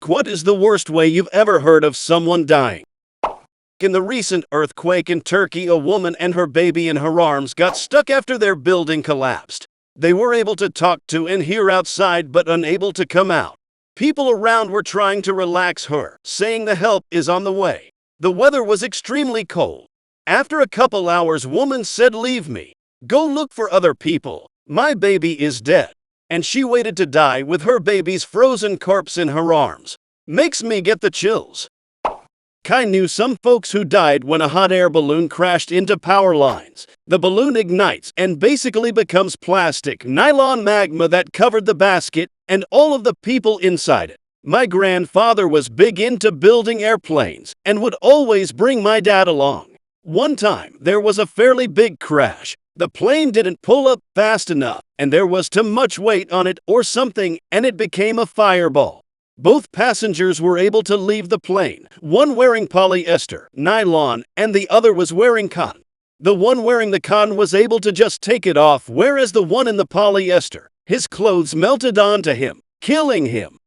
What is the worst way you've ever heard of someone dying? In the recent earthquake in Turkey, a woman and her baby in her arms got stuck after their building collapsed. They were able to talk to and hear outside but unable to come out. People around were trying to relax her, saying the help is on the way. The weather was extremely cold. After a couple hours, woman said, "Leave me. Go look for other people. My baby is dead." And she waited to die with her baby's frozen corpse in her arms. Makes me get the chills. Kai knew some folks who died when a hot air balloon crashed into power lines. The balloon ignites and basically becomes plastic nylon magma that covered the basket and all of the people inside it. My grandfather was big into building airplanes and would always bring my dad along. One time, there was a fairly big crash. The plane didn't pull up fast enough, and there was too much weight on it or something, and it became a fireball. Both passengers were able to leave the plane, one wearing polyester, nylon, and the other was wearing cotton. The one wearing the cotton was able to just take it off, whereas the one in the polyester, his clothes melted onto him, killing him.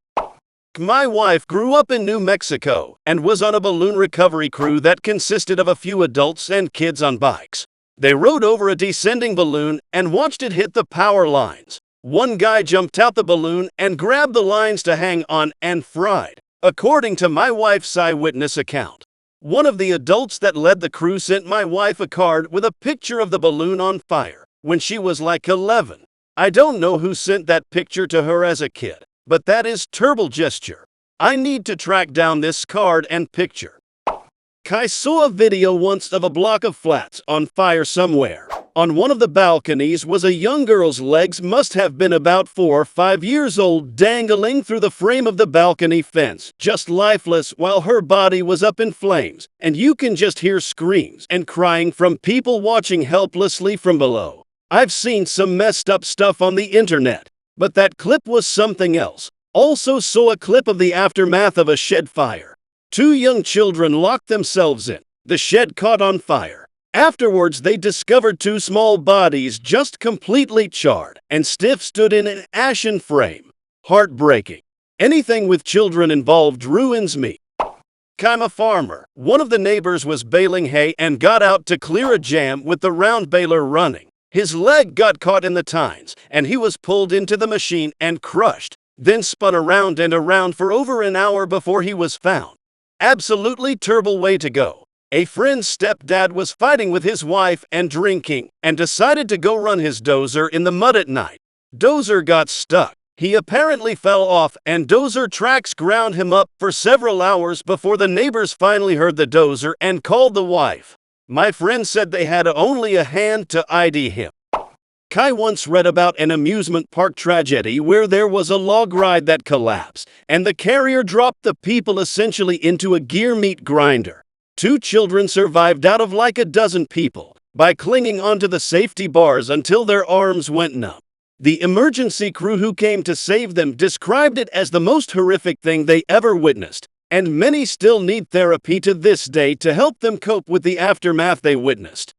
My wife grew up in New Mexico and was on a balloon recovery crew that consisted of a few adults and kids on bikes. They rode over a descending balloon and watched it hit the power lines. One guy jumped out the balloon and grabbed the lines to hang on and fried, according to my wife's eyewitness account. One of the adults that led the crew sent my wife a card with a picture of the balloon on fire when she was like 11. I don't know who sent that picture to her as a kid, but that is terrible gesture. I need to track down this card and picture. Kai saw a video once of a block of flats on fire somewhere. On one of the balconies was a young girl's legs, must have been about 4 or 5 years old, dangling through the frame of the balcony fence, just lifeless, while her body was up in flames, and you can just hear screams and crying from people watching helplessly from below. I've seen some messed up stuff on the internet, but that clip was something else. Also saw a clip of the aftermath of a shed fire. 2 young children locked themselves in. The shed caught on fire. Afterwards, they discovered 2 small bodies just completely charred and stiff stood in an ashen frame. Heartbreaking. Anything with children involved ruins me. I'm a farmer. One of the neighbors was baling hay and got out to clear a jam with the round baler running. His leg got caught in the tines, and he was pulled into the machine and crushed, then spun around and around for over an hour before he was found. Absolutely terrible way to go. A friend's stepdad was fighting with his wife and drinking, and decided to go run his dozer in the mud at night. Dozer got stuck. He apparently fell off, and dozer tracks ground him up for several hours before the neighbors finally heard the dozer and called the wife. My friend said they had only a hand to ID him. Kai once read about an amusement park tragedy where there was a log ride that collapsed, and the carrier dropped the people essentially into a gear meat grinder. 2 children survived out of like a dozen people by clinging onto the safety bars until their arms went numb. The emergency crew who came to save them described it as the most horrific thing they ever witnessed, and many still need therapy to this day to help them cope with the aftermath they witnessed.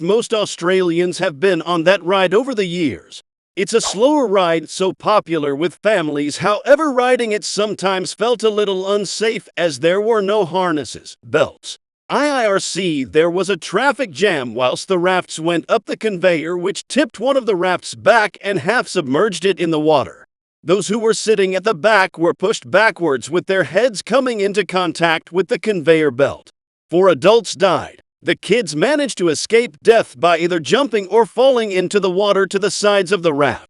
Most Australians have been on that ride over the years. It's a slower ride, so popular with families. However, riding it sometimes felt a little unsafe as there were no harnesses, belts. IRC, there was a traffic jam whilst the rafts went up the conveyor, which tipped one of the rafts back and half submerged it in the water. Those who were sitting at the back were pushed backwards with their heads coming into contact with the conveyor belt. 4 adults died. The kids managed to escape death by either jumping or falling into the water to the sides of the raft.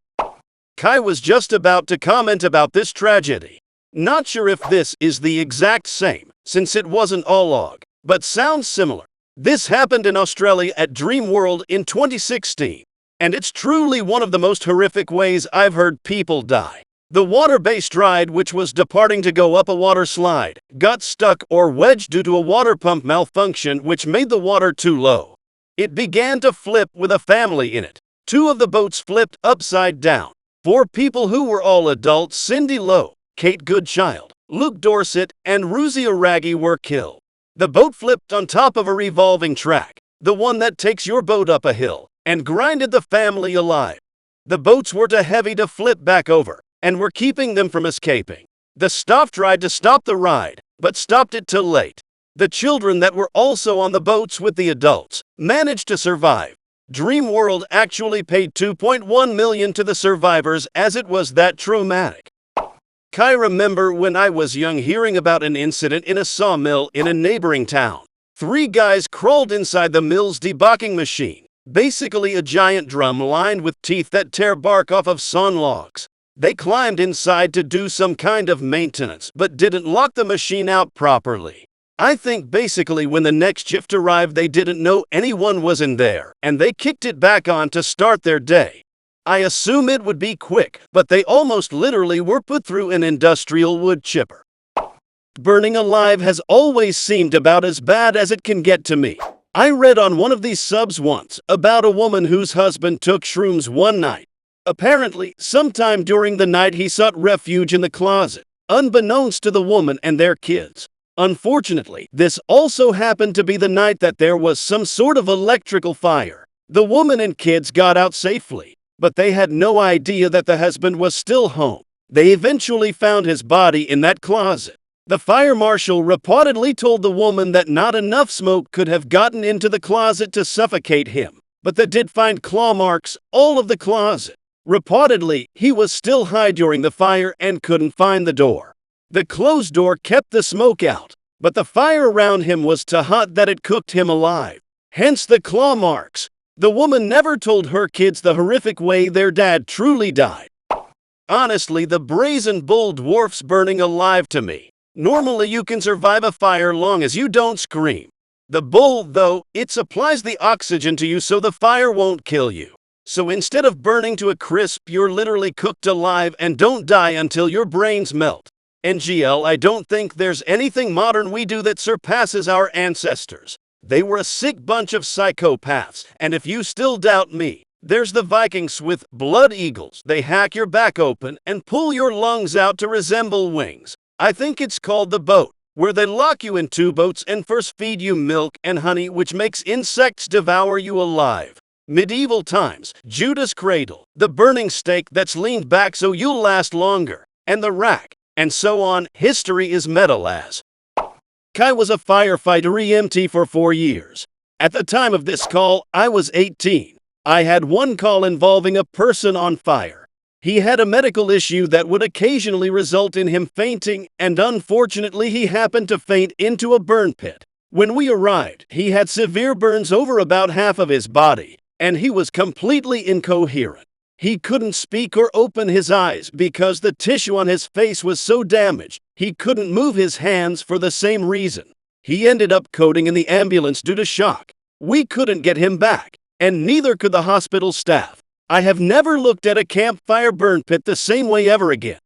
Kai was just about to comment about this tragedy. Not sure if this is the exact same, since it wasn't all log, but sounds similar. This happened in Australia at Dreamworld in 2016, and it's truly one of the most horrific ways I've heard people die. The water-based ride, which was departing to go up a water slide, got stuck or wedged due to a water pump malfunction which made the water too low. It began to flip with a family in it. 2 of the boats flipped upside down. 4 people who were all adults, Cindy Lowe, Kate Goodchild, Luke Dorset, and Ruzia Raggi, were killed. The boat flipped on top of a revolving track, the one that takes your boat up a hill, and grinded the family alive. The boats were too heavy to flip back over, and were keeping them from escaping. The staff tried to stop the ride, but stopped it too late. The children that were also on the boats with the adults managed to survive. Dreamworld actually paid $2.1 million to the survivors as it was that traumatic. I remember when I was young hearing about an incident in a sawmill in a neighboring town. 3 guys crawled inside the mill's debocking machine, basically a giant drum lined with teeth that tear bark off of sawn logs. They climbed inside to do some kind of maintenance, but didn't lock the machine out properly. I think basically when the next shift arrived they didn't know anyone was in there, and they kicked it back on to start their day. I assume it would be quick, but they almost literally were put through an industrial wood chipper. Burning alive has always seemed about as bad as it can get to me. I read on one of these subs once about a woman whose husband took shrooms one night. Apparently, sometime during the night he sought refuge in the closet, unbeknownst to the woman and their kids. Unfortunately, this also happened to be the night that there was some sort of electrical fire. The woman and kids got out safely, but they had no idea that the husband was still home. They eventually found his body in that closet. The fire marshal reportedly told the woman that not enough smoke could have gotten into the closet to suffocate him, but they did find claw marks all of the closet. Reportedly, he was still high during the fire and couldn't find the door. The closed door kept the smoke out, but the fire around him was too hot that it cooked him alive. Hence the claw marks. The woman never told her kids the horrific way their dad truly died. Honestly, the brazen bull dwarfs burning alive to me. Normally you can survive a fire long as you don't scream. The bull, though, it supplies the oxygen to you so the fire won't kill you. So instead of burning to a crisp, you're literally cooked alive and don't die until your brains melt. NGL, I don't think there's anything modern we do that surpasses our ancestors. They were a sick bunch of psychopaths, and if you still doubt me, there's the Vikings with blood eagles. They hack your back open and pull your lungs out to resemble wings. I think it's called the boat, where they lock you in 2 boats and first feed you milk and honey, which makes insects devour you alive. Medieval times, Judas Cradle, the burning stake that's leaned back so you'll last longer, and the rack, and so on. History is metal as. I was a firefighter EMT for 4 years. At the time of this call, I was 18. I had one call involving a person on fire. He had a medical issue that would occasionally result in him fainting, and unfortunately he happened to faint into a burn pit. When we arrived, he had severe burns over about half of his body, and he was completely incoherent. He couldn't speak or open his eyes because the tissue on his face was so damaged. He couldn't move his hands for the same reason. He ended up coding in the ambulance due to shock. We couldn't get him back, and neither could the hospital staff. I have never looked at a campfire burn pit the same way ever again.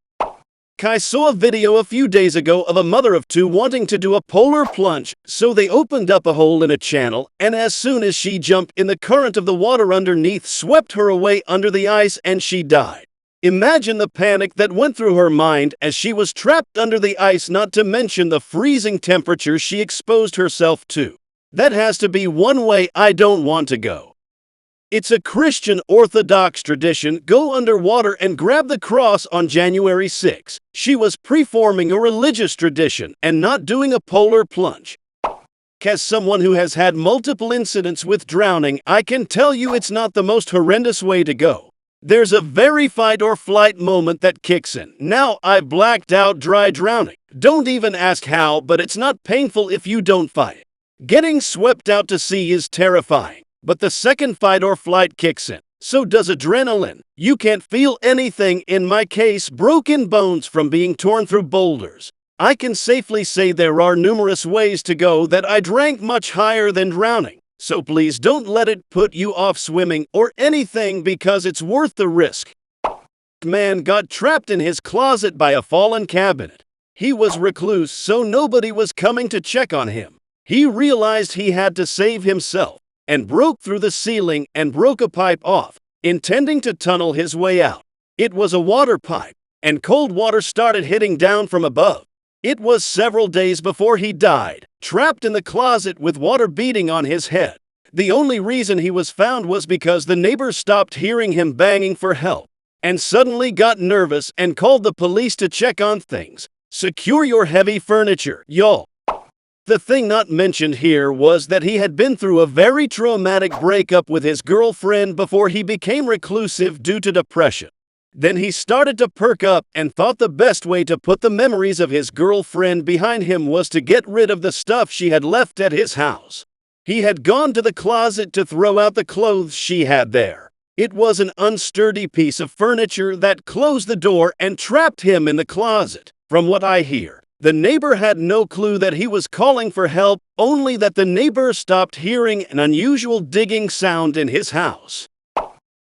I saw a video a few days ago of a mother of 2 wanting to do a polar plunge, so they opened up a hole in a channel, and as soon as she jumped in, the current of the water underneath swept her away under the ice and she died. Imagine the panic that went through her mind as she was trapped under the ice, not to mention the freezing temperatures she exposed herself to. That has to be one way I don't want to go. It's a Christian Orthodox tradition. Go underwater and grab the cross on January 6. She was performing a religious tradition and not doing a polar plunge. As someone who has had multiple incidents with drowning, I can tell you it's not the most horrendous way to go. There's a very fight or flight moment that kicks in. Now, I blacked out dry drowning. Don't even ask how, but it's not painful if you don't fight. Getting swept out to sea is terrifying. But the second fight or flight kicks in. So does adrenaline. You can't feel anything, in my case, broken bones from being torn through boulders. I can safely say there are numerous ways to go that I drank much higher than drowning. So please don't let it put you off swimming or anything, because it's worth the risk. Man got trapped in his closet by a fallen cabinet. He was recluse, so nobody was coming to check on him. He realized he had to save himself, and broke through the ceiling and broke a pipe off, intending to tunnel his way out. It was a water pipe, and cold water started hitting down from above. It was several days before he died, trapped in the closet with water beating on his head. The only reason he was found was because the neighbors stopped hearing him banging for help, and suddenly got nervous and called the police to check on things. Secure your heavy furniture, y'all. The thing not mentioned here was that he had been through a very traumatic breakup with his girlfriend before he became reclusive due to depression. Then he started to perk up and thought the best way to put the memories of his girlfriend behind him was to get rid of the stuff she had left at his house. He had gone to the closet to throw out the clothes she had there. It was an unsturdy piece of furniture that closed the door and trapped him in the closet. From what I hear, the neighbor had no clue that he was calling for help, only that the neighbor stopped hearing an unusual digging sound in his house.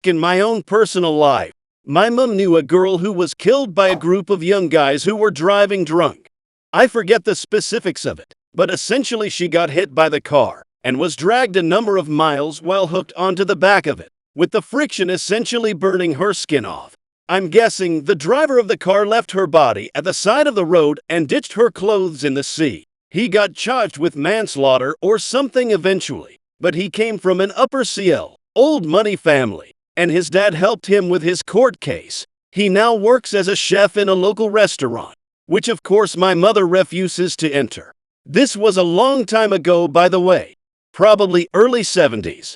In my own personal life, my mom knew a girl who was killed by a group of young guys who were driving drunk. I forget the specifics of it, but essentially she got hit by the car and was dragged a number of miles while hooked onto the back of it, with the friction essentially burning her skin off. I'm guessing the driver of the car left her body at the side of the road and ditched her clothes in the sea. He got charged with manslaughter or something eventually, but he came from an upper CL, old money family, and his dad helped him with his court case. He now works as a chef in a local restaurant, which of course my mother refuses to enter. This was a long time ago, by the way, probably early 70s.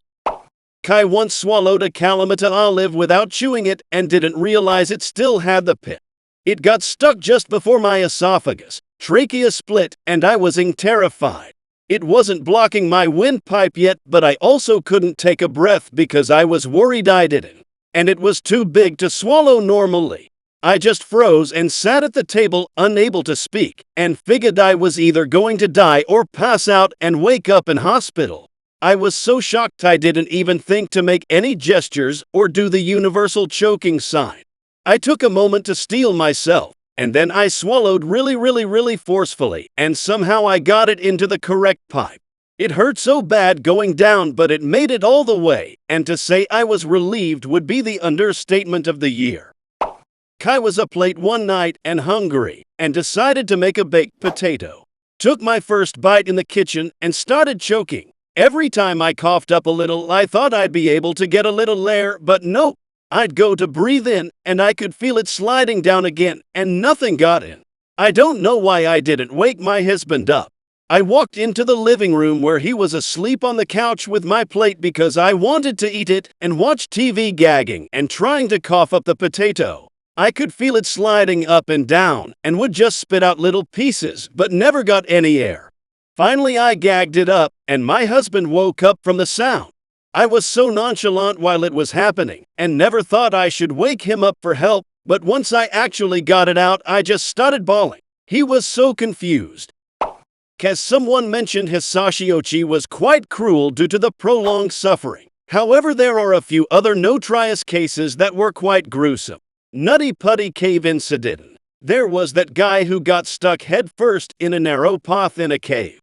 Kai once swallowed a Kalamata olive without chewing it and didn't realize it still had the pit. It got stuck just before my esophagus, trachea split, and I was terrified. It wasn't blocking my windpipe yet, but I also couldn't take a breath because I was worried I didn't. And it was too big to swallow normally. I just froze and sat at the table, unable to speak, and figured I was either going to die or pass out and wake up in hospital. I was so shocked I didn't even think to make any gestures or do the universal choking sign. I took a moment to steel myself, and then I swallowed really forcefully, and somehow I got it into the correct pipe. It hurt so bad going down, but it made it all the way, and to say I was relieved would be the understatement of the year. Kai was up late one night and hungry, and decided to make a baked potato. Took my first bite in the kitchen and started choking. Every time I coughed up a little, I thought I'd be able to get a little air, but no. I'd go to breathe in, and I could feel it sliding down again, and nothing got in. I don't know why I didn't wake my husband up. I walked into the living room where he was asleep on the couch with my plate because I wanted to eat it and watch TV gagging and trying to cough up the potato. I could feel it sliding up and down and would just spit out little pieces, but never got any air. Finally, I gagged it up, and my husband woke up from the sound. I was so nonchalant while it was happening, and never thought I should wake him up for help, but once I actually got it out, I just started bawling. He was so confused. As someone mentioned, Hisashiochi was quite cruel due to the prolonged suffering. However, there are a few other notorious cases that were quite gruesome. Nutty Putty Cave Incident. There was that guy who got stuck headfirst in a narrow path in a cave.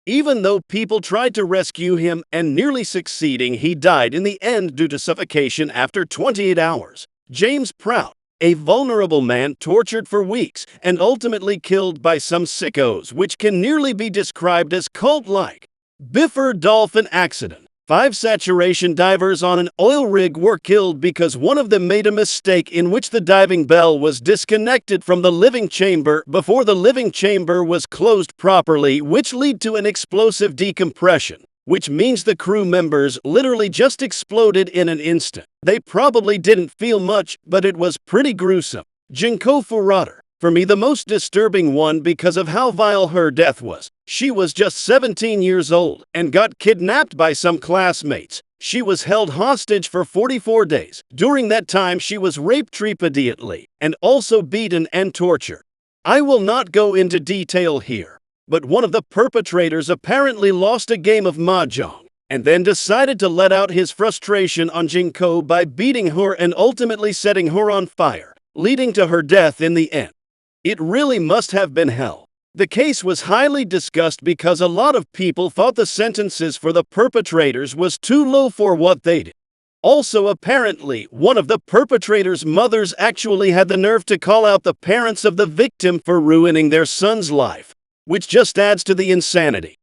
Even though people tried to rescue him and nearly succeeding, he died in the end due to suffocation after 28 hours. James Prout, a vulnerable man tortured for weeks and ultimately killed by some sickos, which can nearly be described as cult-like. Bifford Dolphin Accident. 5 saturation divers on an oil rig were killed because one of them made a mistake in which the diving bell was disconnected from the living chamber before the living chamber was closed properly, which led to an explosive decompression, which means the crew members literally just exploded in an instant. They probably didn't feel much, but it was pretty gruesome. Junko Furuta. For me, the most disturbing one because of how vile her death was. She was just 17 years old and got kidnapped by some classmates. She was held hostage for 44 days. During that time, she was raped repeatedly and also beaten and tortured. I will not go into detail here, but one of the perpetrators apparently lost a game of mahjong and then decided to let out his frustration on Junko by beating her and ultimately setting her on fire, leading to her death in the end. It really must have been hell. The case was highly discussed because a lot of people thought the sentences for the perpetrators was too low for what they did. Also, apparently, one of the perpetrators' mothers actually had the nerve to call out the parents of the victim for ruining their son's life, which just adds to the insanity.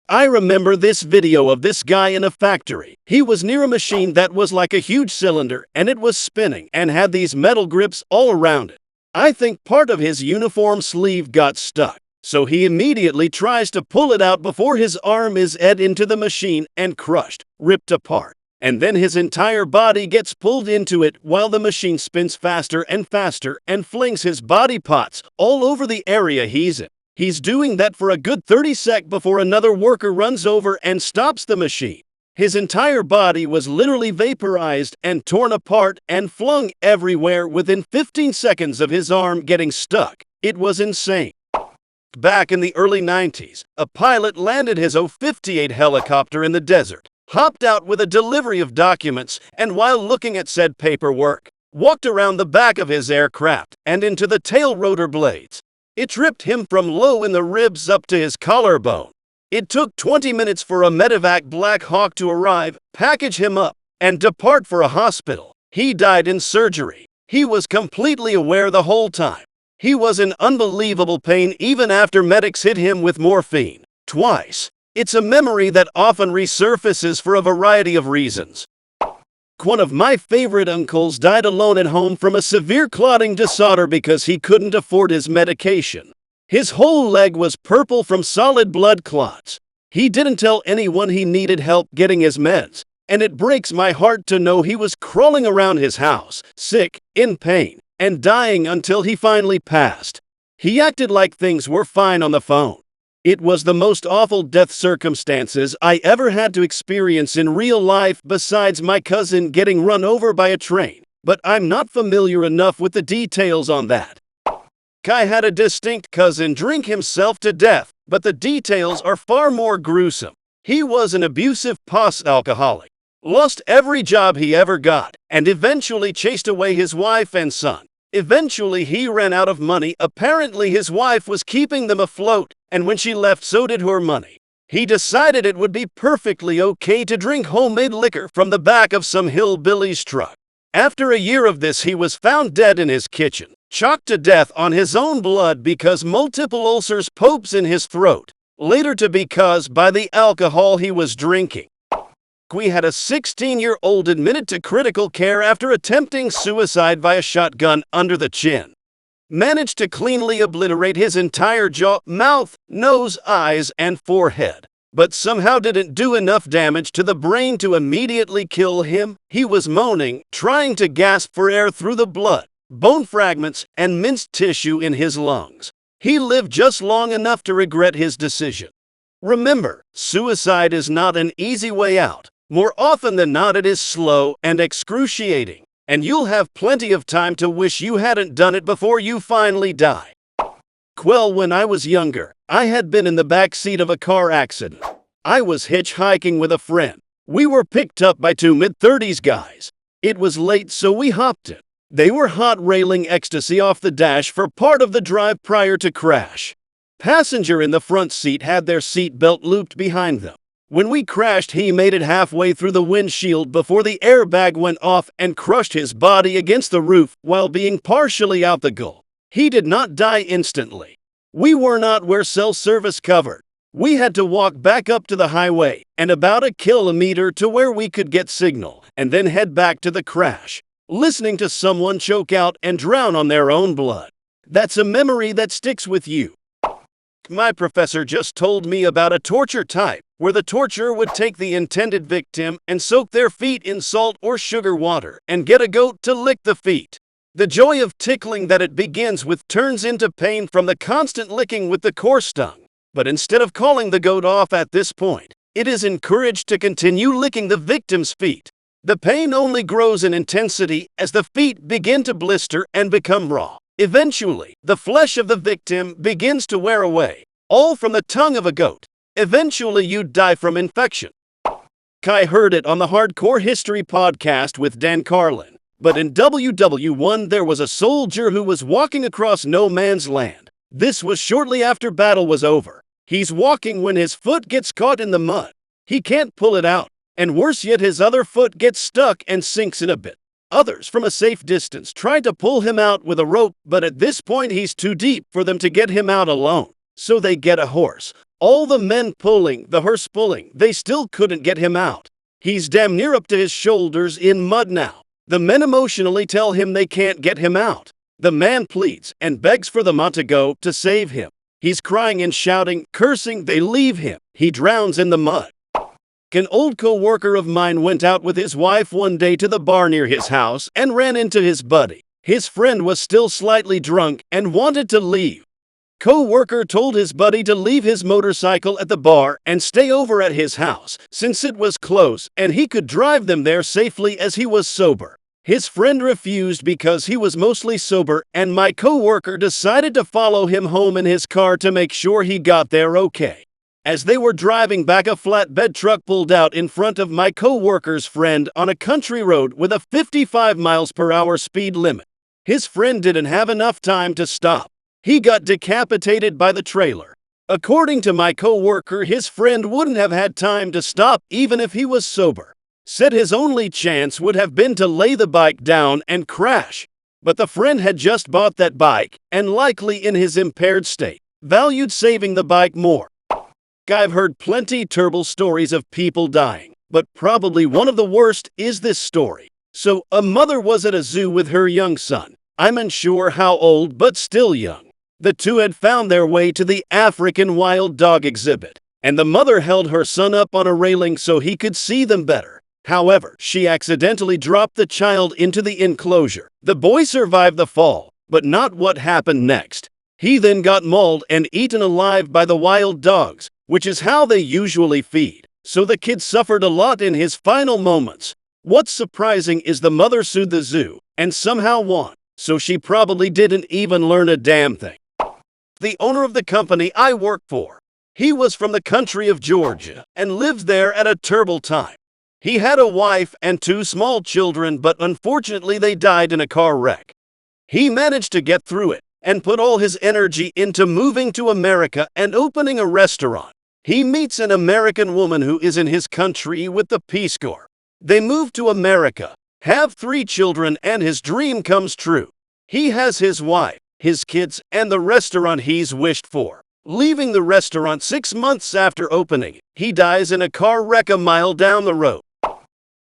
I remember this video of this guy in a factory. He was near a machine that was like a huge cylinder, and it was spinning and had these metal grips all around it. I think part of his uniform sleeve got stuck, so he immediately tries to pull it out before his arm is ed into the machine and crushed, ripped apart. And then his entire body gets pulled into it while the machine spins faster and faster and flings his body parts all over the area he's in. He's doing that for a good 30 seconds before another worker runs over and stops the machine. His entire body was literally vaporized and torn apart and flung everywhere within 15 seconds of his arm getting stuck. It was insane. Back in the early 90s, a pilot landed his O-58 helicopter in the desert, hopped out with a delivery of documents, and while looking at said paperwork, walked around the back of his aircraft and into the tail rotor blades. It tripped him from low in the ribs up to his collarbone. It took 20 minutes for a medevac Black Hawk to arrive, package him up, and depart for a hospital. He died in surgery. He was completely aware the whole time. He was in unbelievable pain even after medics hit him with morphine. Twice. It's a memory that often resurfaces for a variety of reasons. One of my favorite uncles died alone at home from a severe clotting disorder because he couldn't afford his medication. His whole leg was purple from solid blood clots. He didn't tell anyone he needed help getting his meds, and it breaks my heart to know he was crawling around his house, sick, in pain, and dying until he finally passed. He acted like things were fine on the phone. It was the most awful death circumstances I ever had to experience in real life besides my cousin getting run over by a train, but I'm not familiar enough with the details on that. Kai had a distinct cousin drink himself to death, but the details are far more gruesome. He was an abusive post-alcoholic, lost every job he ever got, and eventually chased away his wife and son. Eventually he ran out of money. Apparently his wife was keeping them afloat, and when she left so did her money. He decided it would be perfectly okay to drink homemade liquor from the back of some hillbilly's truck. After a year of this he was found dead in his kitchen, choked to death on his own blood because multiple ulcers pokes in his throat, later to be caused by the alcohol he was drinking. We had a 16-year-old admitted to critical care after attempting suicide via shotgun under the chin. Managed to cleanly obliterate his entire jaw, mouth, nose, eyes, and forehead, but somehow didn't do enough damage to the brain to immediately kill him. He was moaning, trying to gasp for air through the blood, bone fragments, and minced tissue in his lungs. He lived just long enough to regret his decision. Remember, suicide is not an easy way out. More often than not, it is slow and excruciating, and you'll have plenty of time to wish you hadn't done it before you finally die. Well, when I was younger, I had been in the back seat of a car accident. I was hitchhiking with a friend. We were picked up by two mid-30s guys. It was late, so we hopped in. They were hot railing ecstasy off the dash for part of the drive prior to crash. Passenger in the front seat had their seat belt looped behind them. When we crashed, he made it halfway through the windshield before the airbag went off and crushed his body against the roof while being partially out the gully. He did not die instantly. We were not where cell service covered. We had to walk back up to the highway and about a kilometer to where we could get signal, and then head back to the crash, listening to someone choke out and drown on their own blood. That's a memory that sticks with you. My professor just told me about a torture type where the torturer would take the intended victim and soak their feet in salt or sugar water and get a goat to lick the feet. The joy of tickling that it begins with turns into pain from the constant licking with the coarse tongue. But instead of calling the goat off at this point, it is encouraged to continue licking the victim's feet. The pain only grows in intensity as the feet begin to blister and become raw. Eventually, the flesh of the victim begins to wear away, all from the tongue of a goat. Eventually, you'd die from infection. Kai heard it on the Hardcore History podcast with Dan Carlin. But in WW1, there was a soldier who was walking across no man's land. This was shortly after battle was over. He's walking when his foot gets caught in the mud. He can't pull it out, and worse yet, his other foot gets stuck and sinks in a bit. Others from a safe distance tried to pull him out with a rope, but at this point he's too deep for them to get him out alone. So they get a horse. All the men pulling, the horse pulling, they still couldn't get him out. He's damn near up to his shoulders in mud now. The men emotionally tell him they can't get him out. The man pleads and begs for the mud to go to save him. He's crying and shouting, cursing, they leave him. He drowns in the mud. An old co-worker of mine went out with his wife one day to the bar near his house and ran into his buddy. His friend was still slightly drunk and wanted to leave. Co-worker told his buddy to leave his motorcycle at the bar and stay over at his house, since it was close and he could drive them there safely as he was sober. His friend refused because he was mostly sober, and my co-worker decided to follow him home in his car to make sure he got there okay. As they were driving back, a flatbed truck pulled out in front of my co-worker's friend on a country road with a 55 miles per hour speed limit. His friend didn't have enough time to stop. He got decapitated by the trailer. According to my co-worker, his friend wouldn't have had time to stop even if he was sober. Said his only chance would have been to lay the bike down and crash. But the friend had just bought that bike, and likely in his impaired state, valued saving the bike more. I've heard plenty terrible stories of people dying, but probably one of the worst is this story. So, a mother was at a zoo with her young son. I'm unsure how old, but still young. The two had found their way to the African wild dog exhibit, and the mother held her son up on a railing so he could see them better. However, she accidentally dropped the child into the enclosure. The boy survived the fall, but not what happened next. He then got mauled and eaten alive by the wild dogs, which is how they usually feed. So the kid suffered a lot in his final moments. What's surprising is the mother sued the zoo and somehow won, so she probably didn't even learn a damn thing. The owner of the company I work for, he was from the country of Georgia and lived there at a terrible time. He had a wife and 2 small children, but unfortunately they died in a car wreck. He managed to get through it and put all his energy into moving to America and opening a restaurant. He meets an American woman who is in his country with the Peace Corps. They move to America, have 3 children, and his dream comes true. He has his wife, his kids, and the restaurant he's wished for. Leaving the restaurant 6 months after opening, he dies in a car wreck a mile down the road.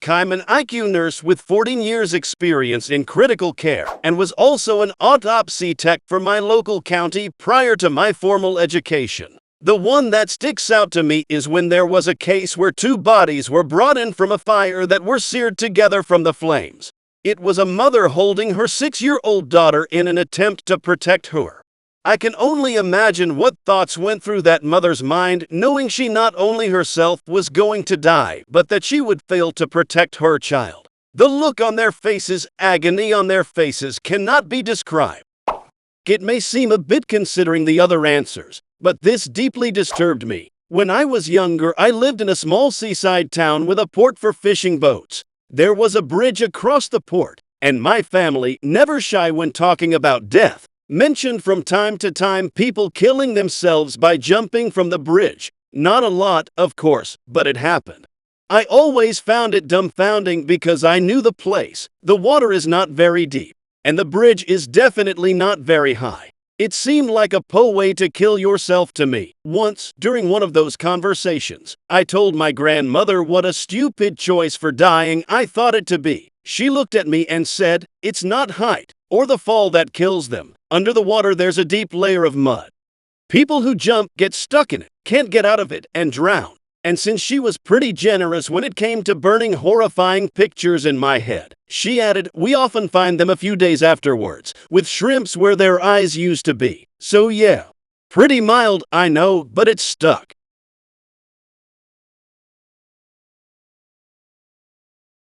I'm an IQ nurse with 14 years experience in critical care and was also an autopsy tech for my local county prior to my formal education. The one that sticks out to me is when there was a case where 2 bodies were brought in from a fire that were seared together from the flames. It was a mother holding her 6-year-old daughter in an attempt to protect her. I can only imagine what thoughts went through that mother's mind, knowing she not only herself was going to die, but that she would fail to protect her child. The look on their faces, agony on their faces, cannot be described. It may seem a bit considering the other answers, but this deeply disturbed me. When I was younger, I lived in a small seaside town with a port for fishing boats. There was a bridge across the port, and my family, never shy when talking about death, mentioned from time to time people killing themselves by jumping from the bridge. Not a lot, of course, but it happened. I always found it dumbfounding because I knew the place. The water is not very deep, and the bridge is definitely not very high. It seemed like a way to kill yourself to me. Once, during one of those conversations, I told my grandmother what a stupid choice for dying I thought it to be. She looked at me and said, "It's not height or the fall that kills them. Under the water there's a deep layer of mud. People who jump get stuck in it, can't get out of it, and drown." And since she was pretty generous when it came to burning horrifying pictures in my head, she added, "We often find them a few days afterwards, with shrimps where their eyes used to be. So yeah, pretty mild, I know, but it's stuck."